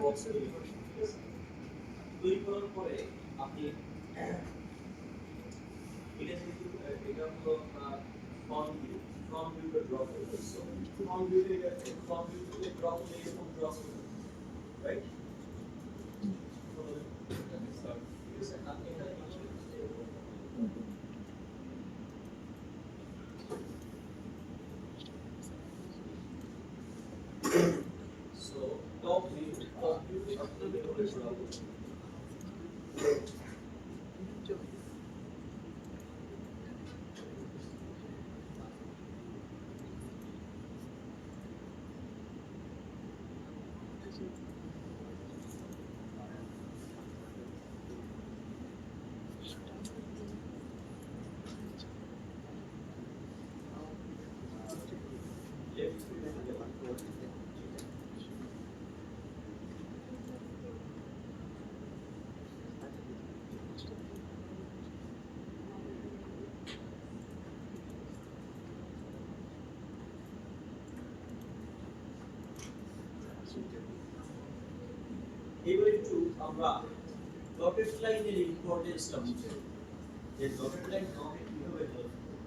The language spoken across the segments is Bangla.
বক্স তৈরি করবেন, ঠিক আছে? তৈরি করার পরে আপনি এটা যেহেতু এটা হলো ফ্রন্ট ভিউটা ড্র করবেন, সো ফ্রন্ট ভিউতে এটা ফ্রন্ট ভিউতে ড্র করলে এরকম ড্র করবেন, রাইট? ঠিক আছে, আপনি এখানে so top view আপনাদের করে ড্র করবেন। এবার একটু আমরা ডটেড লাইনের ইম্পর্টেন্সটা বুঝে, যে ডটেড লাইন আমাকে কিভাবে হেল্প করে।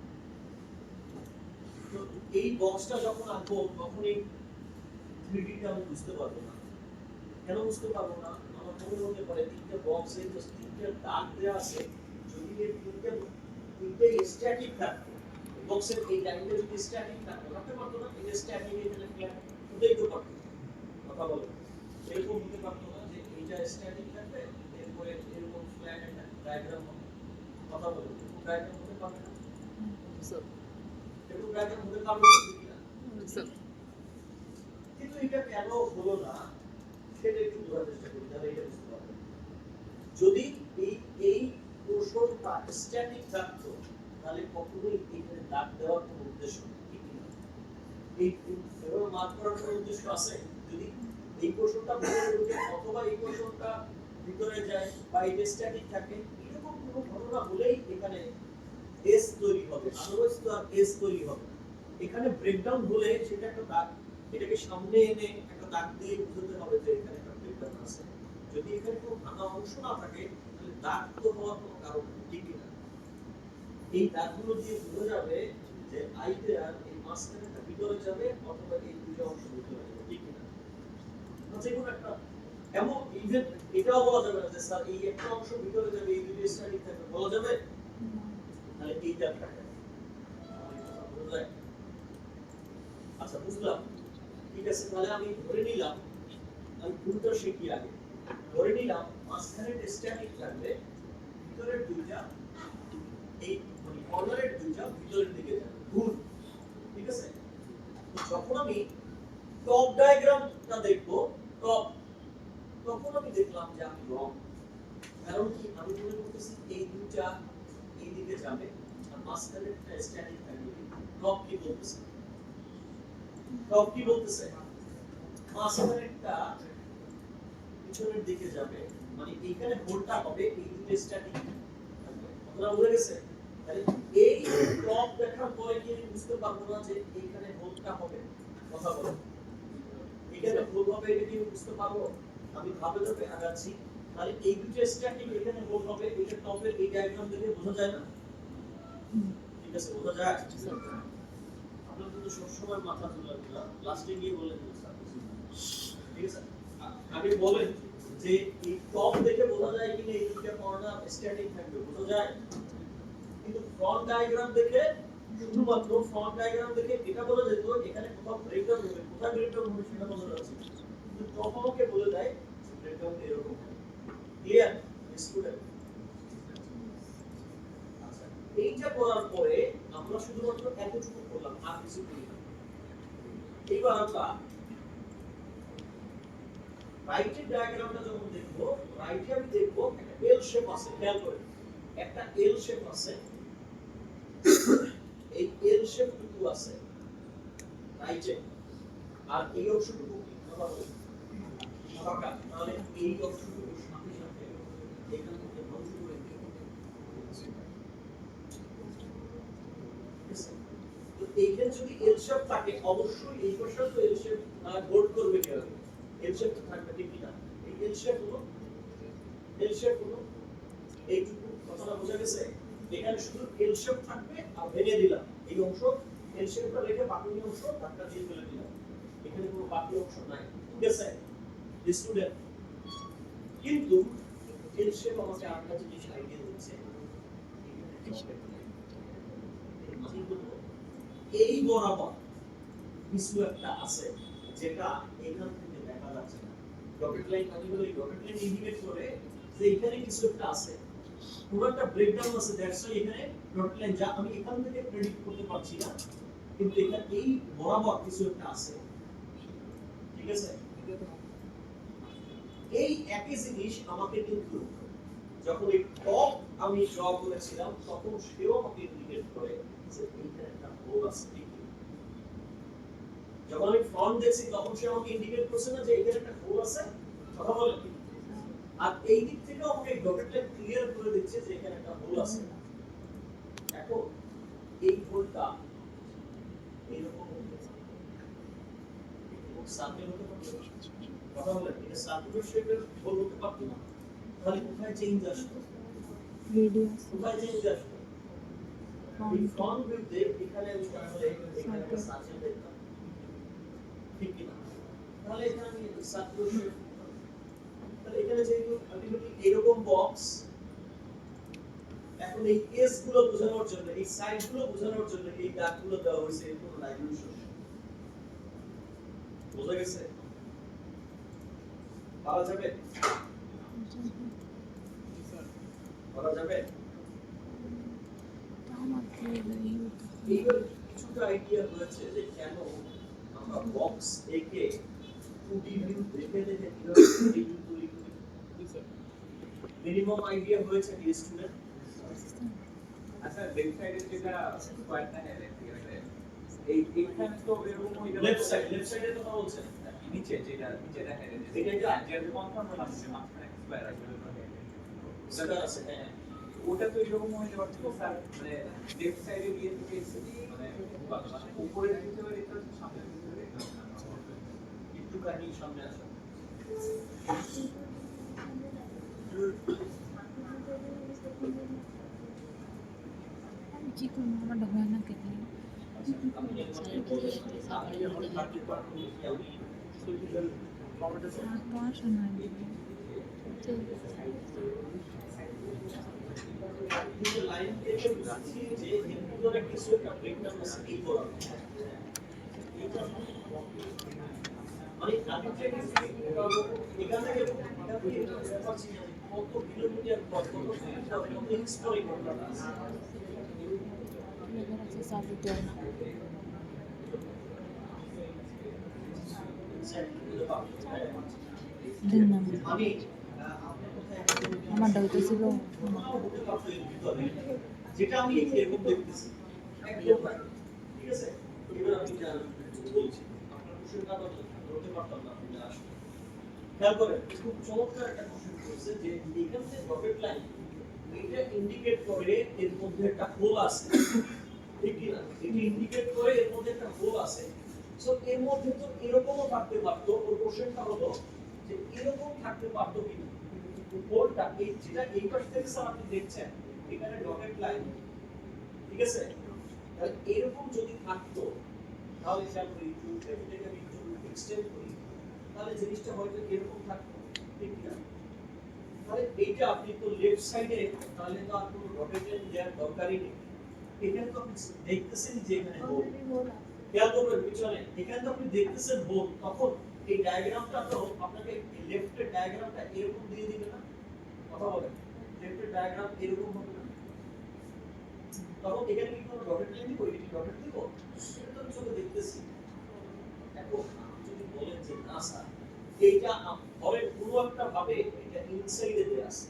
তো এই বক্সটা যখন আঁকবো তখন এই 3Dটা আমি বুঝতে পারবো না। কেন বুঝতে পারবো না? আমার মনে হতে পারে তিনটা বক্সে জাস্ট তিনটা দাগ দেওয়া আছে, যদি এই তিনটাই স্ট্যাটিক থাকতো, বক্সের এই লাইনটা যদি স্ট্যাটিক থাকতো রাখতে পারতো না, এই স্ট্যাটিক এখানে ফ্ল্যাট উঠেই তো পারতো, কথা বলো এরকম হতে পারতো না যে এইটা স্ট্যাটিক থাকবে এরপরে এরকম ফ্ল্যাট একটা ডায়াগ্রাম হবে, কথা বলো ডায়াগ্রাম হতে পারবে না স্যার, এরকম ডায়াগ্রাম হতে পারবে না স্যার। কিন্তু এটা কেন হলো না সেটা একটু বোঝার চেষ্টা করি, তাহলে এটা বুঝতে পারবেন। যদি এই পোরশনটা স্ট্যাটিক থাকতো তাহলে কখনোই এখানে দাগ দেওয়ার কোনো উদ্দেশ্য নেই, এই এভাবে মার্ক করার কোনো উদ্দেশ্য আছে? যদি এই পোরশনটা ভিতরে ঢুকে অথবা এই পোরশনটা ভিতরে যায় বা এটা স্ট্যাটিক থাকে, এরকম কোনো ঘটনা হলেই এখানে এস তৈরি হবে, আদারওয়াইজ তো আর এস তৈরি হবে না। এখানে ব্রেকডাউন হলে সেটা একটা দাগ, এটাকে সামনে এনে একটা দাগ দিয়ে বুঝতে হবে যে এখানে একটা ব্রেকডাউন আছে। যদি এখানে কোনো ভাঙা অংশ না থাকে তাহলে দাগ তো হওয়ার কোনো কারণ নেই, ঠিক না? এই দাগগুলো দিয়ে বোঝা যাবে যে আইতে আর এই মাঝখানেটা ভিতরে যাবে অথবা এই দুটো অংশ ভিতরে যাবে, ঠিক না? যে কোনো একটা এমন ইভেন এটাও বলা যাবে না যে স্যার এই একটা অংশ ভিতরে যাবে এই দুটো স্ট্যাটিক থাকবে, বলা যাবে? তাহলে এইটা থাকে, আচ্ছা বুঝলাম, ঠিক আছে। তাহলে আমি ধরে নিলাম, আমি ভুলটা শিখি আগে, ধরে নিলাম মাঝখানে স্ট্যাটিক থাকবে, ভিতরের দুইটা এই মানে কর্নারের দুইটা ভিতরের দিকে যাবে, ভুল, ঠিক আছে? যখন আমি টপ ডায়াগ্রামটা দেখবো টপ, তখন আমি দেখলাম যে আমি রং। কারণ কি? আমি মনে করতেছি এই দুইটা এই দিকে যাবে আর মাঝখানেরটা স্ট্যাটিক থাকবে। টপ কি বলতেছে? টপ কি বলতেছে? মাঝখানেরটা পিছনের দিকে যাবে, মানে এইখানে হোলটা হবে, এই দুটো স্ট্যাটিক থাকবে। আপনারা বুঝে গেছে? তাহলে এই টপ দেখার পরে কি আমি বুঝতে পারবো না যে এইখানে হোলটা হবে? কথা বলো, এখানে হোল হবে, এটা কি বুঝতে পারবো? আমি ভাবে ভাবে আগাচ্ছি, তাহলে এই দুটো স্ট্যাটিক এখানে হোল হবে, এটা টপের এই ডায়াগ্রাম দেখে বোঝা যায় না? ঠিক আছে, বোঝা যায়? আপনারা তো সবসময় মাথা তুলে দিলাম, লাস্টে গিয়ে বলেন ঠিক আছে, আগে বলেন যে এই টপ দেখে বোঝা যায় কিনা এই দুটো কর্নার স্ট্যাটিক থাকবে, বোঝা যায়? কিন্তু ফ্রন্ট ডায়াগ্রাম দেখে, শুধুমাত্র ফ্রন্ট ডায়াগ্রাম দেখে এটা বোঝা যেত এখানে কোথাও ব্রেকডাউন হবে, কোথায় ব্রেকডাউন হবে সেটা বোঝা যাচ্ছে, কিন্তু টপ আমাকে বলে দেয় ব্রেকডাউন এরকম হবে। Clear student? আচ্ছা, এইটা করার পরে আমরা শুধুমাত্র এতটুকু করলাম, আর কিছু করি না। এবার আমরা রাইটের ডায়াগ্রামটা যখন দেখব, রাইটে আমি দেখব একটা এল শেপ আছে, খেয়াল করে একটা এল শেপ আছে, এই এল শেপটুকু আছে রাইটে, আর এই অংশটুকু কি ফাঁকা, তাহলে এই অংশটুকু সাথে সাথে এখান থেকে ধ্বংস করে দিতে হবে। তো এইখানে যদি এল শেপ থাকে অবশ্যই এই পাশে তো এল শেপ হোল্ড করবে কেউ, এল শেপ তো থাকবে ঠিক না? এই এল শেপ হলো এইটুকু, কথাটা বোঝা গেছে? এখানে শুধু এল শেপ থাকবে আর ভেঙে দিলাম এই অংশ, এল শেপটা রেখে বাকি অংশ ধাক্কা দিয়ে ফেলে দিলাম, এখানে কোনো বাকি অংশ নাই, ঠিক আছে স্টুডেন্ট? কিন্তু এল শেপ আমাকে আরেকটা জিনিস আইডিয়া দিচ্ছে, এই বরাবর কিছু একটা আছে যেটা এখান থেকে দেখা যাচ্ছে না। ডটেড লাইন আমি বলি, ডটেড লাইন ইন্ডিকেট করে যে এখানে কিছু একটা আছে, পুরো একটা ব্রেকডাউন আছে, দ্যাটস ওয়াই এখানে ডটেড লাইন, যা আমি এখান থেকে প্রেডিক্ট করতে পারছি না, কিন্তু এখানে এই বরাবর কিছু একটা আছে, ঠিক আছে? এই একই জিনিস আমাকে কিন্তু যখন এই টপ আমি ড্র করেছিলাম তখন সেও আমাকে ইন্ডিকেট করে যে এইখানে একটা হোল আছে, ঠিক না? যখন আমি ফ্রন্ট দেখছি তখন সে আমাকে ইন্ডিকেট করছে না যে এখানে একটা হোল আছে, কথা বলেন? আর এই দিক থেকে আমাকে ডটেড লাইন ক্লিয়ার করে দিচ্ছে যে এখানে একটা হোল আছে। এখন এই হোলটা এইরকম সার্কেল হতে পারতো, কথা বলেন? এটা সার্কুলার শেপের হোল হতে পারতো না, তাহলে কোথায় চেঞ্জ আসতো? রেডিয়াস কোথায় চেঞ্জ আসতো? এই ফ্রন্ট ভিউতে এখানে আমি তাহলে এখানে একটা সার্কেল দেখতাম, ঠিক কি না? তাহলে এখানে আমি সার্কুলার শেপ, তাহলে এখানে যেহেতু আলটিমেটলি এরকম বক্স, এখন এই এস গুলো বোঝানোর জন্য, এই সাইড গুলো বোঝানোর জন্য এই দাগগুলো দেওয়া হয়েছে, এর কোনো ডাইমেনশন বোঝা গেছে? পারা যাবে? পারা যাবে? এইবার কিছুটা আইডিয়া হয়েছে যে কেন আমরা বক্স একে 2D ভিউ দেখে দেখে কিভাবে 3D ভিউ তৈরি করি। মিনিমাম আইডিয়া হয়েছে কি স্টুডেন্ট? আচ্ছা লেফট সাইডে যেটা স্কয়ারটা আছে ঠিক আছে, এইখানে তো এরকম হয়ে যাবে। লেফট সাইডে তো বলছেন নিচে যেটা দেখা যায় এটা যেটা কনফার্ম হলাম যে মাঝখানে স্কয়ার আছে সেটা আছে, হ্যাঁ ওটা তো এরকম হয়ে যাবে স্যার, মানে লেফট সাইডে গিয়ে থেকে মানে উপরে দিতে পারে, এটা সামনে দিতে পারে, একটুখানি সামনে আসো। কি করবো আমার ঢোকা না কেন পড়াশোনা লাইন থেকে বুঝছি যে হিন্দুদের কিছু একটা ব্রেকডাউন আছে এই বলা, মানে আমি যে এখান থেকে পাচ্ছি না কত কিলোমিটার পথ, কত এক্সপ্লোর করতে আছে। চালু দেয় না দিন না আমি আমারটা হইতেছিল যেটা আমি এরকম দেখতেছি একদম ঠিক আছে। এবার আমি বলছি আপনার কোশ্চেনটা ধরতে পারতাম না, আপনি আসলে খেয়াল করেন খুব চমৎকার একটা কোশ্চেন করছে যে এখান থেকে ডটেড লাইন এটা ইন্ডিকেট করে এর মধ্যে একটা হোল আছে, ঠিক কি না? এটা ইন্ডিকেট করে এর মধ্যে একটা হোল আছে। সো এর মধ্যে তো এরকমও থাকতে পারতো, ওর কোশ্চেনটা হলো যে এরকম থাকতে পারতো কিনা হোলটা, এই যেটা এই পাশ থেকে স্যার আপনি দেখছেন এখানে ডটেড লাইন, ঠিক আছে? তাহলে এরকম যদি থাকতো তাহলে খেয়াল করি এটাকে আমি একটু এক্সটেন্ড করি, তাহলে জিনিসটা হয়তো এরকম থাকতো, ঠিক না? তাহলে এইটা আপনি তো লেফট সাইডে, তাহলে তো আর কোনো ডটেড লাইন দেওয়ার দরকারই নেই। এখানে তো আপনি দেখতেছেন যে এখানে হোল, খেয়াল করবেন পিছনে এখানে তো আপনি দেখতেছেন হোল, তখন এই ডায়াগ্রামটা তো আপনাকে লেফটের ডায়াগ্রামটা এরকম দিয়ে দিবে না, কথা বলেন? লেফটের ডায়াগ্রাম এরকম হবে না, তখন এখানে কি কোনো ডটেড লাইন দিব? এটি ডটেড দিব? এটা তো আমি চোখে দেখতেছি। এখন আপনি যদি বলেন যে না স্যার এইটা ধরেন কোনো একটা ভাবে এটা ইনসাইডে দেয়া আছে,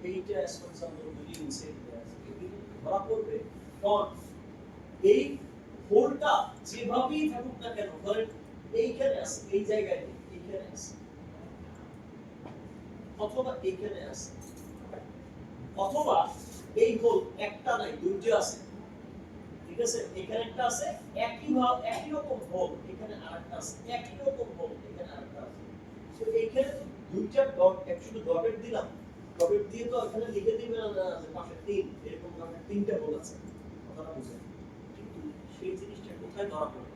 এইটা এক্সপেন্সাবল যদি ইনসাইডে দেয়া আছে, এটি ধরা পড়বে কোন এই হোলটা যেভাবেই থাকুক না কেন, ধরেন এইখানে আছে, এই জায়গায় নেই, এইখানে আছে, অথবা এইখানে আছে, অথবা এই হোল একটা নাই দুইটা আছে, ঠিক আছে, এখানে একটা আছে একই রকম হোল, এখানে আরেকটা আছে একই রকম হোল, এখানে আরেকটা আছে। তো এইখানে তো দুইটা ডট একচুয়ালি ডটেড দিলাম, ডটেড দিয়ে তো এখানে লিখে দিবেন না যে পাশে তিন, এরকম ধরনের তিনটা হোল আছে, কথাটা বুঝেন। কিন্তু সেই জিনিসটা কোথায় ধরা পড়বে?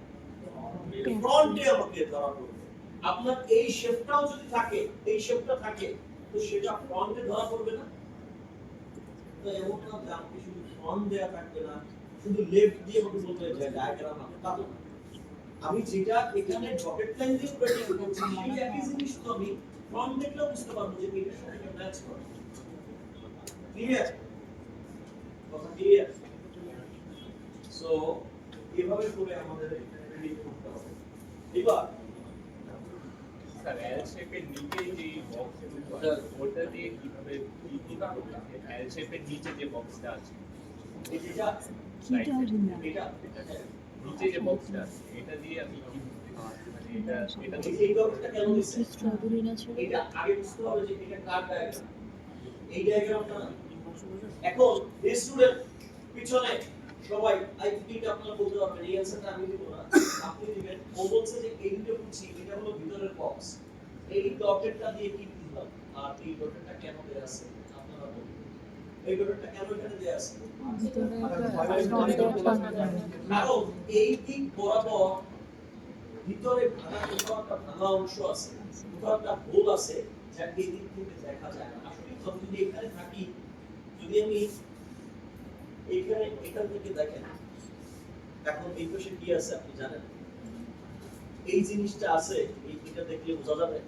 ফ্রন্টে আমাকে ধরা পড়বে। আপনার এই শেপটাও যদি থাকে, এই শেপটা থাকে, তো সেটা ফ্রন্টে ধরা পড়বে না? তো এমন না যে আমাকে শুধু ফ্রন্ট দেয়া থাকবে না, শুধু লেফট দিয়ে আমাকে বলতে হবে ডায়াগ্রাম আছে, তা তো না। আমি যেটা এখানে ডটেড লাইন দিয়ে প্রেডিক্ট করছি সেই একই জিনিস তো আমি ফ্রন্ট দেখলেও বুঝতে পারবো যে এটার সাথে এটা ম্যাচ করে। ক্লিয়ার? কথা ক্লিয়ার? সো এভাবে করে আমাদের প্রেডিক্ট করতে হবে। এবার স্যার এল শেপের নিচে যে বক্সগুলো আছে ওটা দিয়ে কিভাবে কি করতে হবে? এল শেপের নিচে যে বক্সটা আছে এই যেটা কিটা রিনা এটা নিচে যে বক্সটা আছে এটা দিয়ে আমি কি মানে এটা এই ডটটা কেন দিছে? স্ট্রবেরি না ছিল এটা আগে বুঝতে হবে যে এটা কার ডায়াগ্রাম। এই ডায়াগ্রামটা না। এখন স্টুডেন্ট পিছনে সবাই আই থিংক আপনারা বলতে পারবেন, এই অ্যানসারটা আমি দিব না, আপনি দিবেন। ও বলছে যে এই দুটো বুঝছি, এটা হলো ভিতরের বক্স, এই ডটেরটা দিয়ে কি দিলাম, আর এই ডটেরটা কেন দেয়া আছে আপনারা বলুন। এই ডটেরটা কেন এখানে দেয়া আছে? ভিতরে কারণ এই দিক বরাবর ভিতরে কোথাও একটা ভাঙা অংশ আছে, কোথাও একটা হোল আছে, যা এই দিক থেকে দেখা যায় না। আসলে আমি যদি এখানে থাকি, যদি আমি এইখানে এখান থেকে দেখেন, এখন এই পাশে কি আছে আপনি জানেন? এই জিনিসটা আছে, এইটা দেখলে বোঝা যাবে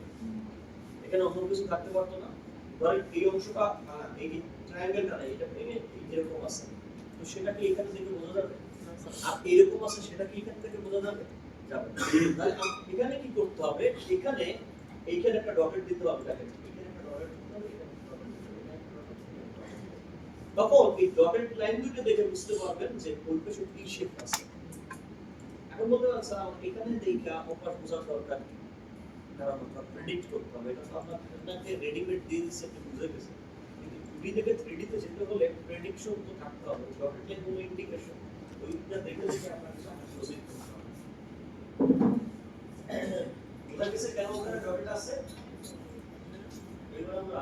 এখানে অন্য কিছু থাকতে পারতো না। ধরেন এই অংশটা এই ট্রায়াঙ্গেলটা না, এটা ভেঙে এরকম আছে, তো সেটা কি এখান থেকে বোঝা যাবে? আর এরকম আছে, সেটা কি এখান থেকে বোঝা যাবে? যাবে না। তাহলে এখানে কি করতে হবে? এখানে এইখানে একটা ডটেড দিতে হবে, দেখেন এখানে একটা ডটেড দিতে হবে, এখানে একটা ডটেড দিতে হবে, এখানে একটা ডটেড দিতে হবে। তখন এই ডটেড লাইন দুটো দেখে বুঝতে পারবেন যে ওই পাশে কি শেপ আছে। এখন বলতে পারেন স্যার আমার এখানে দেখা অভ্যাস বোঝার দরকার কি? কারণ আমরা প্রেডিক্ট করতে হবে, এটা তো আপনাকে রেডিমেড দিয়ে দিচ্ছে, আপনি বুঝে গেছেন। কিন্তু 2D থেকে 3D তে যেতে হলে প্রেডিকশন তো থাকতে হবে, ডটেড লাইন কোনো ইন্ডিকেশন, ওইটা দেখে দেখে আপনাকে সামনে প্রসিড করতে হবে। বোঝা গেছে কেন ওখানে ডটেড আছে? এবার আমরা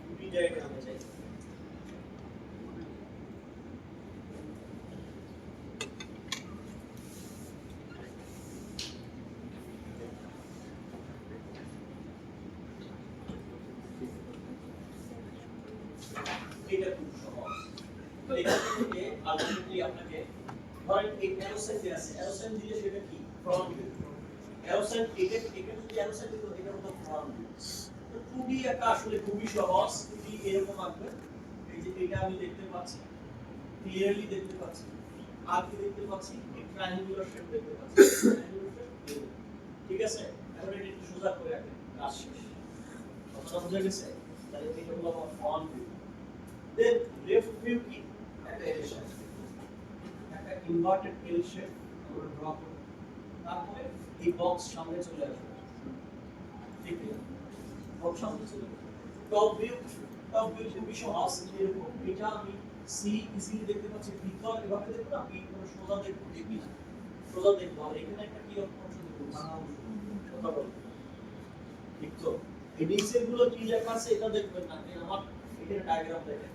2D ডায়াগ্রামে যাই। এটা খুব সহজ। তো এখান থেকে আলটিমেটলি আপনাকে ধরেন এই অ্যারোসাইন দিয়ে আছে, অ্যারোসাইন দিলে সেটা কি? Front view. অ্যারোসাইন এটা যদি অ্যারোসাইন দিলে এটা হলো ফ্রন্ট ভিউ। তো 2D একটা আসলে খুবই সহজ। 2D এরকম আসবে, এই যে এটা আমি দেখতে পাচ্ছি, ক্লিয়ারলি দেখতে পাচ্ছি, আর কি দেখতে পাচ্ছি? এই ট্রায়াঙ্গুলার শেপ দেখতে পাচ্ছি, ট্রায়াঙ্গুলার শেপ। ঠিক আছে, এখন এটা একটু সোজা করে রাখেন, কাজ শেষ। কথাটা বোঝা গেছে? তাহলে এটা হলো আমার front view. Then left view কি? একটা L shape, একটা inverted L shape আমরা ড্র করব। তারপরে এই বক্স সামনে চলে আসবে, ঠিক আছে? বক্স সামনে চলে আসবে। টপ ভিউ খুবই সহজ, এরকম এটা আমি সি ইজিলি দেখতে পাচ্ছি, ভিতর এভাবে দেখব না, আমি কোনো সোজা দেখব, দেখি না সোজা দেখব, আর এখানে একটা কি অংশ দেখব, ভাঙা অংশ, কথা বলবো, ঠিক তো? এই নিচের গুলো কি লেখা আছে এটা দেখবেন না, আমার এখানে ডায়াগ্রাম দেখেন,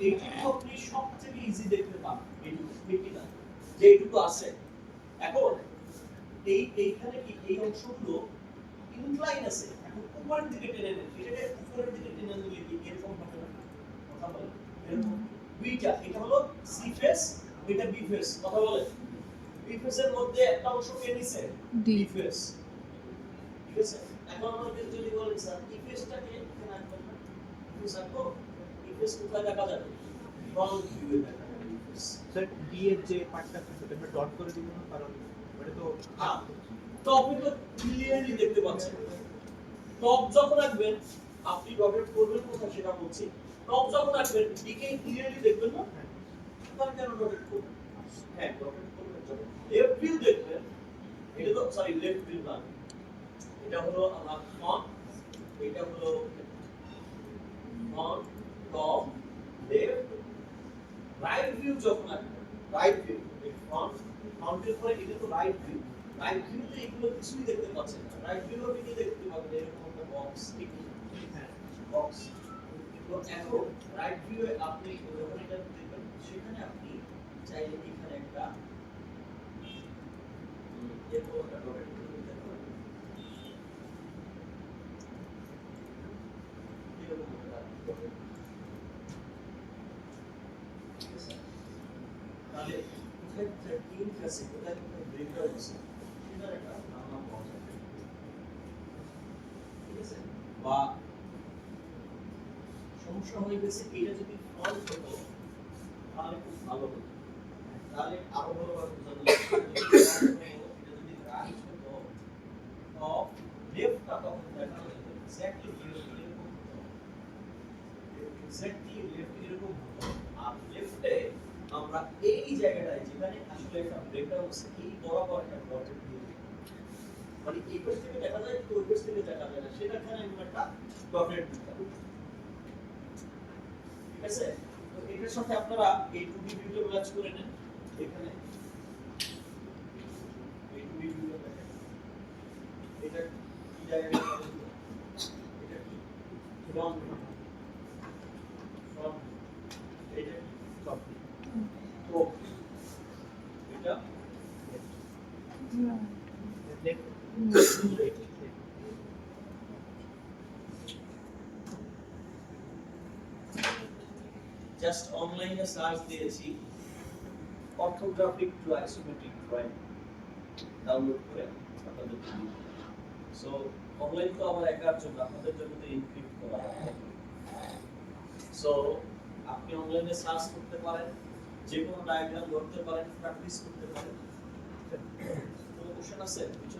এইটুকু আপনি সবথেকে ইজি দেখতে পাবেন, এইটুকু না যে এইটুকু আছে। এখন এইখানে কি এই অংশগুলো ইনক্লাইন আছে, এখন উপরের দিকে টেনে নেন, এটাকে উপরের দিকে টেনে নিলে কি এরকম হবে না? কথা বলেন, এরকম দুইটা, এটা হলো সি ফেস, এটা বি ফেস, কথা বলেন। বি ফেসের মধ্যে একটা অংশ কে নিছে? ডি ফেস, ঠিক আছে? এখন আমাদের যদি বলেন স্যার ই ফেসটাকে এখানে আনবেন না, ফেস আনবো, ই ফেস কোথায় দেখা যাবে? ফ্রন্ট ভিউয়ে দেখা যাবে ই ফেস। স্যার ডি এর যে পার্টটা আছে সেটা আমরা ডট করে দিব না, কারণ ওটা তো হ্যাঁ, তো আপনি তো ক্লিয়ারলি দেখতে পাচ্ছেন। টপ যখন রাখবেন, আপনি ডটেড করবেন কোথায় সেটা বলছি। টপ যখন রাখবেন ডিকে ক্লিয়ারলি দেখবেন না, তাহলে কেন ডটেড করবেন? হ্যাঁ, ডটেড করবেন যখন লেফট ভিউ দেখবেন, এটা তো সরি লেফট ভিউ না, এটা হলো আমার ফ্রন্ট, এটা হলো front, top, left, right view যখন রাখবেন, রাইট ভিউ ফ্রন্টের পরে এটা তো রাইট ভিউতে এগুলো কিছুই দেখতে পাচ্ছেন না। রাইট ভিউ আপনি কি দেখতে পাবেন এরকম একটা বক্স হ্যাঁ বক্স। তো এখন রাইট ভিউয়ে আপনি যখন এটা দেখবেন সেখানে আপনি চাইলে এখানে একটা এরকম একটা ডট দিতে পারেন। এরকম একটা dot। ঠিক আছে? তাহলে কোথায় কোথায় টিম আছে, কোথায় কোথায় ব্রেকডাউন আছে সেটার একটা ধারণা পাওয়া যাবে। ঠিক আছে? বা সমস্যা হয়ে গেছে এটা যদি ফল্ট হতো তাহলে খুব ভালো হতো, তাহলে আরো ভালোভাবে বোঝানো যেত। এটা যদি রাইট হতো তো লেফটটা তখন দেখানো যেত এক্স্যাক্টলি এরকম হতো, এক্স্যাক্টলি লেফট এরকম হতো। আর লেফটে আমরা এই জায়গাটায় যেখানে আসলে একটা ব্রেকডাউন আছে এই বরাবর একটা ডটেড দিয়ে দিই। মানে এই পাশ থেকে দেখা যায় কিন্তু ওই পাশ থেকে দেখা যায় না, সেটাখানে আমরা একটা ডটেড দিতাম। ঠিক আছে? তো এটার সাথে আপনারা এই 2D ভিউটা ম্যাচ করে নেন। এখানে এই 2D ভিউটা দেখেন, এটা কি জায়গায় আছে? এটা কি ফ্রন্ট, এটা কি টপ, তো এটা জাস্ট অনলাইনে সার্চ দিয়েছি orthographic to isometric drawing, download করে আপনাদের দিই। সো অনলাইন তো আমার একার জন্য, আপনাদের জন্য তো এনক্রিপ্ট করা হয়। সো আপনি অনলাইনে সার্চ করতে পারেন, যে কোনো ডায়াগ্রাম ধরতে পারেন, প্র্যাকটিস করতে পারেন। কোনো কোশ্চেন আছে কিছু?